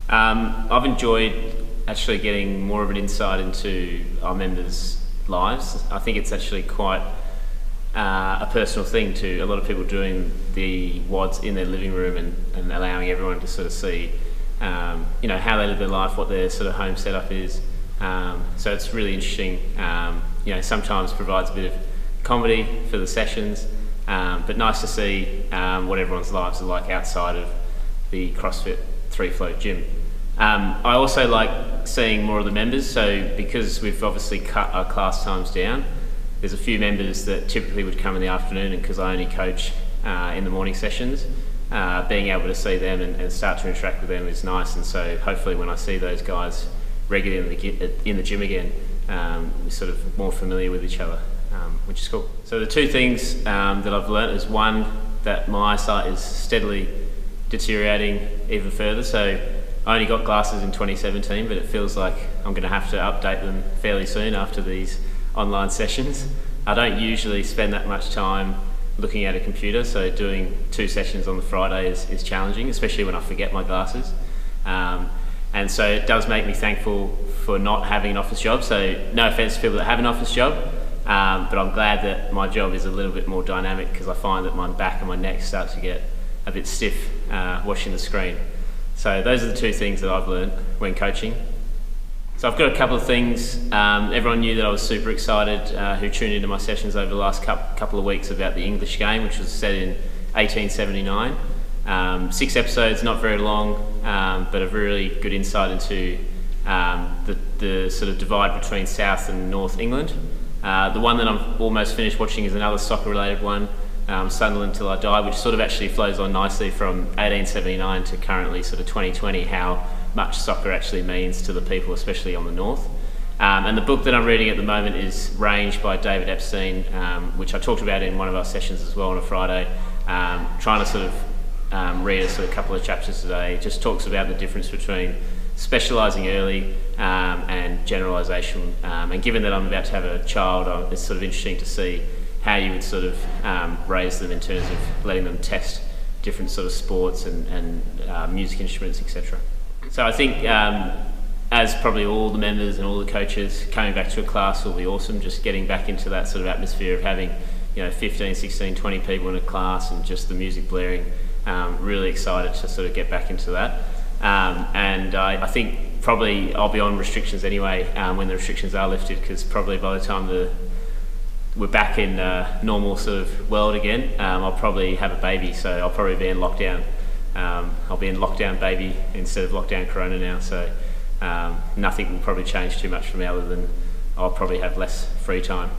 I've enjoyed actually getting more of an insight into our members' lives. I think it's actually quite a personal thing to a lot of people doing the WODs in their living room and allowing everyone to sort of see how they live their life, what their sort of home setup is. So it's really interesting. Sometimes provides a bit of comedy for the sessions, but nice to see what everyone's lives are like outside of the CrossFit 3-float gym. I also like seeing more of the members, so because we've obviously cut our class times down, there's a few members that typically would come in the afternoon, and because I only coach in the morning sessions, being able to see them and start to interact with them is nice. And so hopefully when I see those guys regularly in the gym again, we're sort of more familiar with each other, which is cool. So the two things that I've learnt is, one, that my eyesight is steadily deteriorating even further. So I only got glasses in 2017, but it feels like I'm going to have to update them fairly soon after these online sessions. I don't usually spend that much time looking at a computer, so doing 2 sessions on the Friday is challenging, especially when I forget my glasses. And so it does make me thankful for not having an office job. So no offense to people that have an office job, but I'm glad that my job is a little bit more dynamic, because I find that my back and my neck start to get a bit stiff watching the screen. So those are the two things that I've learned when coaching. So I've got a couple of things. Everyone knew that I was super excited who tuned into my sessions over the last couple of weeks about the English game, which was set in 1879. 6 episodes, not very long, but a really good insight into the sort of divide between South and North England. The one that I'm almost finished watching is another soccer related one, Sunderland Till I Die, which sort of actually flows on nicely from 1879 to currently sort of 2020, how much soccer actually means to the people, especially on the north. And the book that I'm reading at the moment is Range by David Epstein, which I talked about in one of our sessions as well on a Friday. Trying to sort of read a couple of chapters today. It just talks about the difference between specialising early and generalisation. And given that I'm about to have a child, it's sort of interesting to see how you would sort of raise them in terms of letting them test different sort of sports and music instruments, etc. So I think as probably all the members and all the coaches, coming back to a class will be awesome, just getting back into that sort of atmosphere of having 15, 16, 20 people in a class and just the music blaring. Really excited to sort of get back into that. And I think probably I'll be on restrictions anyway when the restrictions are lifted, because probably by the time we're back in normal sort of world again, I'll probably have a baby, so I'll probably be in lockdown. I'll be in lockdown baby instead of lockdown corona now, so nothing will probably change too much for me other than I'll probably have less free time.